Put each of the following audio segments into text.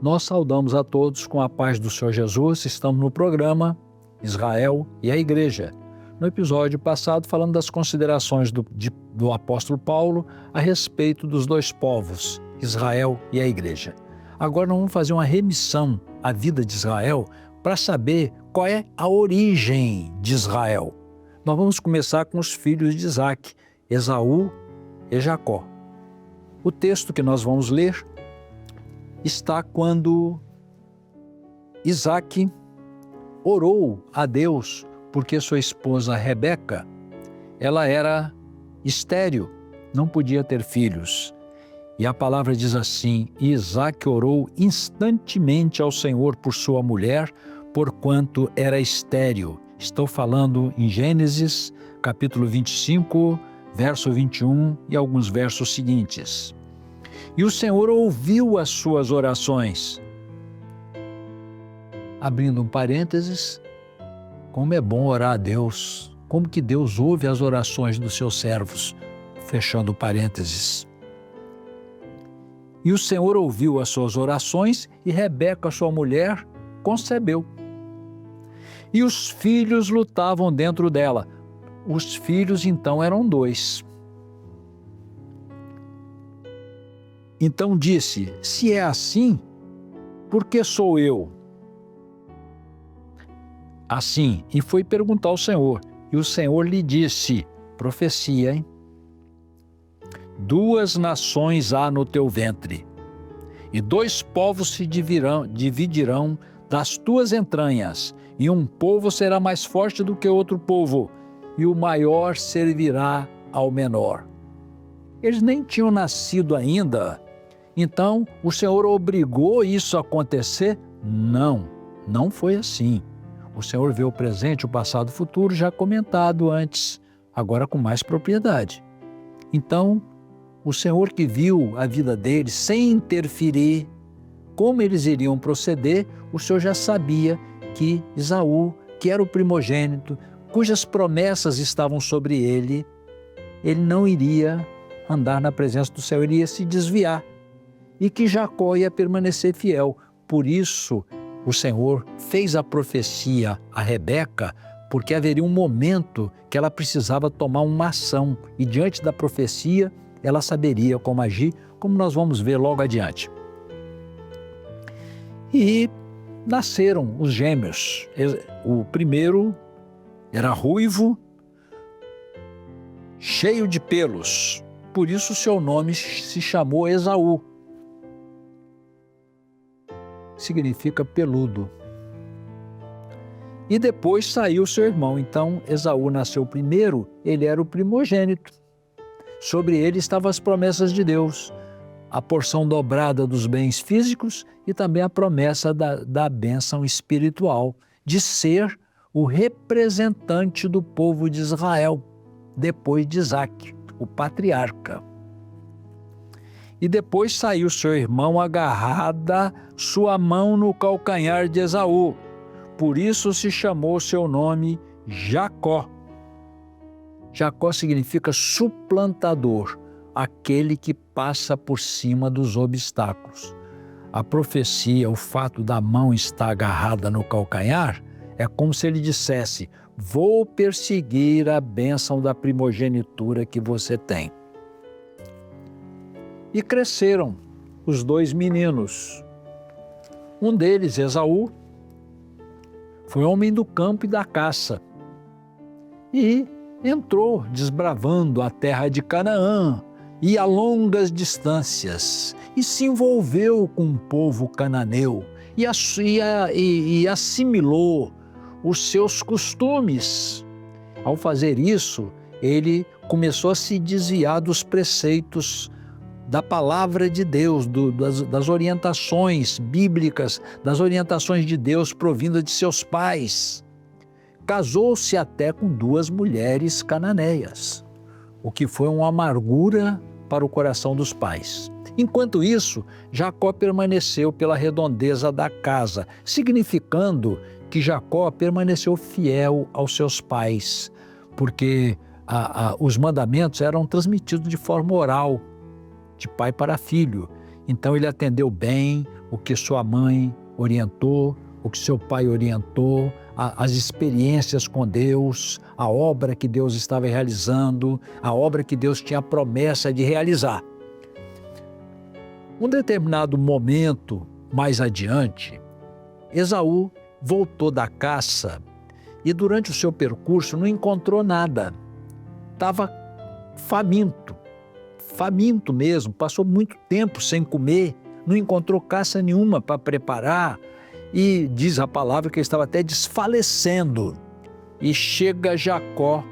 Nós saudamos a todos com a paz do Senhor Jesus. Estamos no programa Israel e a Igreja. No episódio passado, falando das considerações do apóstolo Paulo a respeito dos dois povos, Israel e a Igreja. Agora nós vamos fazer uma remissão à vida de Israel para saber qual é a origem de Israel. Nós vamos começar com os filhos de Isaac, Esaú e Jacó. O texto que nós vamos ler está quando Isaac orou a Deus porque sua esposa Rebeca, ela era estéril, não podia ter filhos. E a palavra diz assim: Isaac orou instantemente ao Senhor por sua mulher, porquanto era estéril. Estou falando em Gênesis, capítulo 25, verso 21 e alguns versos seguintes. E o Senhor ouviu as suas orações. Abrindo um parênteses, como é bom orar a Deus, como que Deus ouve as orações dos seus servos. Fechando parênteses. E o Senhor ouviu as suas orações e Rebeca, sua mulher, concebeu. E os filhos lutavam dentro dela. Os filhos, então, eram 2. Então disse: se é assim, por que sou eu? Assim, e foi perguntar ao Senhor. E o Senhor lhe disse, profecia, hein? 2 nações há no teu ventre, e 2 povos se dividirão das tuas entranhas, e um povo será mais forte do que outro povo, e o maior servirá ao menor. Eles nem tinham nascido ainda, então o Senhor obrigou isso a acontecer? Não, não foi assim. O Senhor vê o presente, o passado, o futuro, já comentado antes, agora com mais propriedade. Então, o Senhor que viu a vida deles sem interferir, como eles iriam proceder, o Senhor já sabia que Esaú, que era o primogênito, cujas promessas estavam sobre ele não iria andar na presença do Senhor, ele ia se desviar, e que Jacó ia permanecer fiel. Por isso, o Senhor fez a profecia a Rebeca, porque haveria um momento que ela precisava tomar uma ação, e diante da profecia, ela saberia como agir, como nós vamos ver logo adiante. E nasceram os gêmeos. O primeiro era ruivo, cheio de pelos, por isso seu nome se chamou Esaú. Significa peludo. E depois saiu seu irmão. Então Esaú nasceu primeiro, ele era o primogênito. Sobre ele estavam as promessas de Deus, a porção dobrada dos bens físicos e também a promessa da bênção espiritual, de ser o representante do povo de Israel, depois de Isaac, o patriarca. E depois saiu seu irmão agarrada sua mão no calcanhar de Esaú. Por isso se chamou seu nome Jacó. Jacó significa suplantador, aquele que passa por cima dos obstáculos. A profecia, o fato da mão estar agarrada no calcanhar, é como se ele dissesse: vou perseguir a bênção da primogenitura que você tem. E cresceram os 2 meninos. Um deles, Esaú, foi homem do campo e da caça. E entrou desbravando a terra de Canaã, e a longas distâncias, e se envolveu com o povo cananeu, e assimilou os seus costumes. Ao fazer isso, ele começou a se desviar dos preceitos da palavra de Deus, das orientações bíblicas, das orientações de Deus provindas de seus pais. Casou-se até com 2 mulheres cananeias, o que foi uma amargura para o coração dos pais. Enquanto isso, Jacó permaneceu pela redondeza da casa, significando que Jacó permaneceu fiel aos seus pais, porque os mandamentos eram transmitidos de forma oral, de pai para filho. Então ele atendeu bem o que sua mãe orientou, o que seu pai orientou, as experiências com Deus, a obra que Deus estava realizando, a obra que Deus tinha a promessa de realizar. Um determinado momento mais adiante, Esaú voltou da caça e durante o seu percurso não encontrou nada. Estava faminto mesmo, passou muito tempo sem comer, não encontrou caça nenhuma para preparar e diz a palavra que ele estava até desfalecendo. E chega Jacó,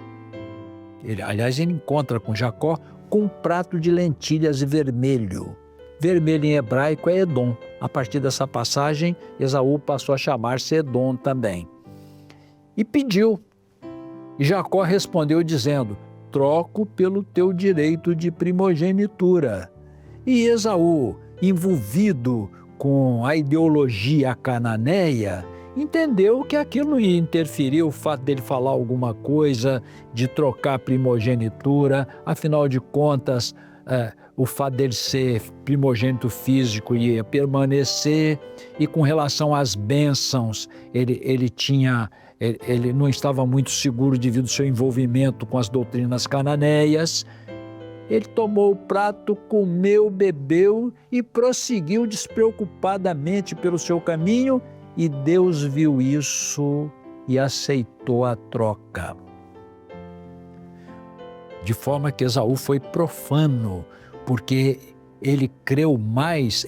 aliás, ele encontra com Jacó com um prato de lentilhas vermelho. Vermelho em hebraico é Edom. A partir dessa passagem, Esaú passou a chamar-se Edom também. E pediu. E Jacó respondeu dizendo: troco pelo teu direito de primogenitura. E Esaú, envolvido com a ideologia cananeia, entendeu que aquilo não ia interferir o fato dele falar alguma coisa, de trocar a primogenitura, afinal de contas, o fato dele ser primogênito físico ia permanecer, e com relação às bênçãos, ele não estava muito seguro devido ao seu envolvimento com as doutrinas cananeias. Ele tomou o prato, comeu, bebeu e prosseguiu despreocupadamente pelo seu caminho, e Deus viu isso e aceitou a troca. De forma que Esaú foi profano, porque ele creu mais,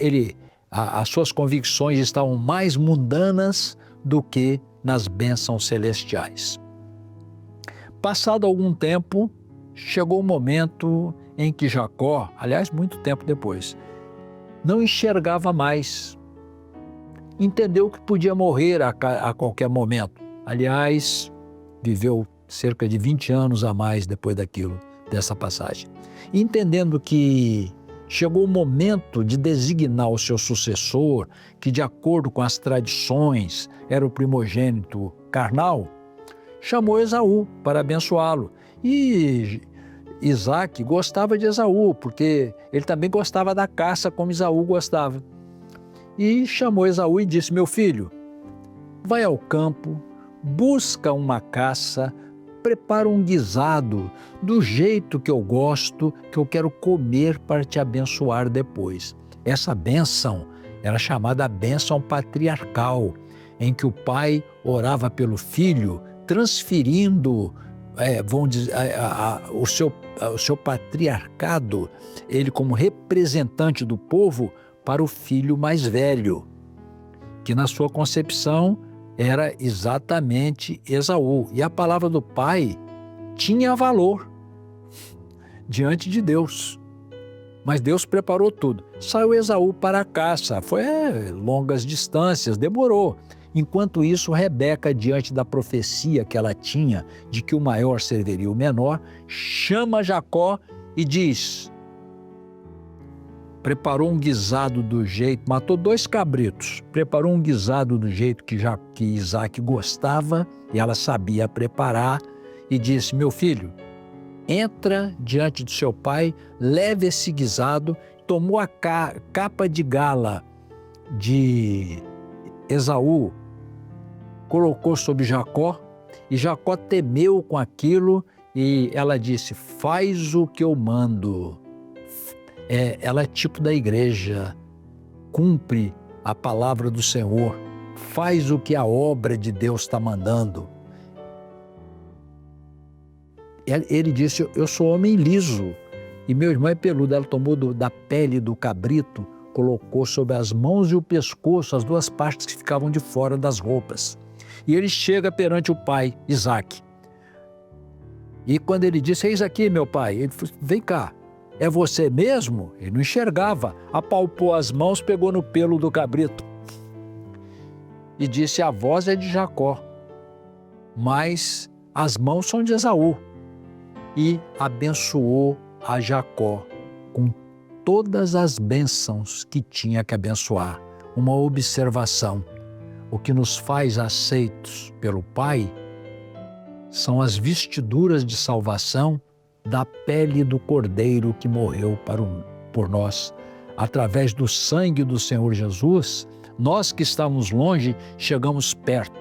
as suas convicções estavam mais mundanas do que nas bênçãos celestiais. Passado algum tempo, chegou o momento em que Jacó, aliás, muito tempo depois, não enxergava mais. Entendeu que podia morrer a qualquer momento. Aliás, viveu cerca de 20 anos a mais depois dessa passagem. Entendendo que chegou o momento de designar o seu sucessor, que de acordo com as tradições era o primogênito carnal, chamou Esaú para abençoá-lo. E Isaac gostava de Esaú, porque ele também gostava da caça como Esaú gostava. E chamou Esaú e disse: meu filho, vai ao campo, busca uma caça, prepara um guisado do jeito que eu gosto, que eu quero comer para te abençoar depois. Essa bênção era chamada a bênção patriarcal, em que o pai orava pelo filho, transferindo o seu patriarcado, ele como representante do povo, para o filho mais velho, que na sua concepção era exatamente Esaú. E a palavra do pai tinha valor diante de Deus. Mas Deus preparou tudo. Saiu Esaú para a caça, foi longas distâncias, demorou. Enquanto isso, Rebeca, diante da profecia que ela tinha de que o maior serviria o menor, chama Jacó e diz: preparou um guisado do jeito, matou 2 cabritos, preparou um guisado do jeito que Isaac gostava, e ela sabia preparar, e disse: meu filho, entra diante do seu pai, leve esse guisado. Tomou a capa de gala de Esaú, colocou sobre Jacó, e Jacó temeu com aquilo, e ela disse: faz o que eu mando. Ela é tipo da igreja, cumpre a palavra do Senhor, faz o que a obra de Deus está mandando. Ele disse: eu sou homem liso e meu irmão é peludo. Ela tomou da pele do cabrito, colocou sobre as mãos e o pescoço, as 2 partes que ficavam de fora das roupas. E ele chega perante o pai, Isaac. E quando ele disse: eis aqui, meu pai, ele falou: vem cá. É você mesmo? Ele não enxergava. Apalpou as mãos, pegou no pelo do cabrito e disse: a voz é de Jacó, mas as mãos são de Esaú. E abençoou a Jacó com todas as bênçãos que tinha que abençoar. Uma observação: o que nos faz aceitos pelo Pai são as vestiduras de salvação da pele do Cordeiro que morreu por nós através do sangue do Senhor Jesus, nós que estávamos longe, chegamos perto.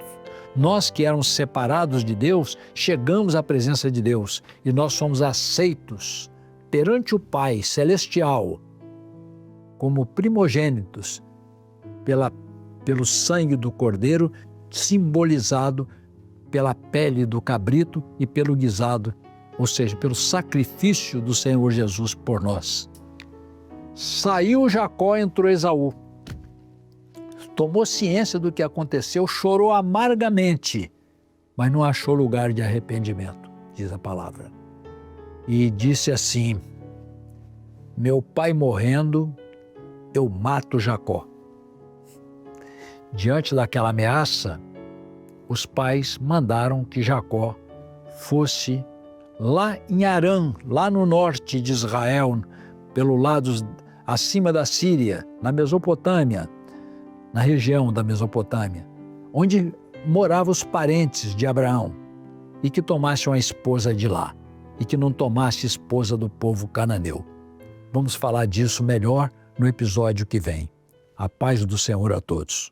Nós que éramos separados de Deus, chegamos à presença de Deus e nós somos aceitos perante o Pai Celestial como primogênitos pelo sangue do Cordeiro, simbolizado pela pele do cabrito e pelo guisado, ou seja, pelo sacrifício do Senhor Jesus por nós. Saiu Jacó, entrou Esaú. Tomou ciência do que aconteceu, chorou amargamente, mas não achou lugar de arrependimento, diz a palavra. E disse assim: meu pai morrendo, eu mato Jacó. Diante daquela ameaça, os pais mandaram que Jacó fosse lá em Harã, lá no norte de Israel, pelo lado acima da Síria, na Mesopotâmia, na região da Mesopotâmia, onde moravam os parentes de Abraão, e que tomasse uma esposa de lá, e que não tomasse esposa do povo cananeu. Vamos falar disso melhor no episódio que vem. A paz do Senhor a todos.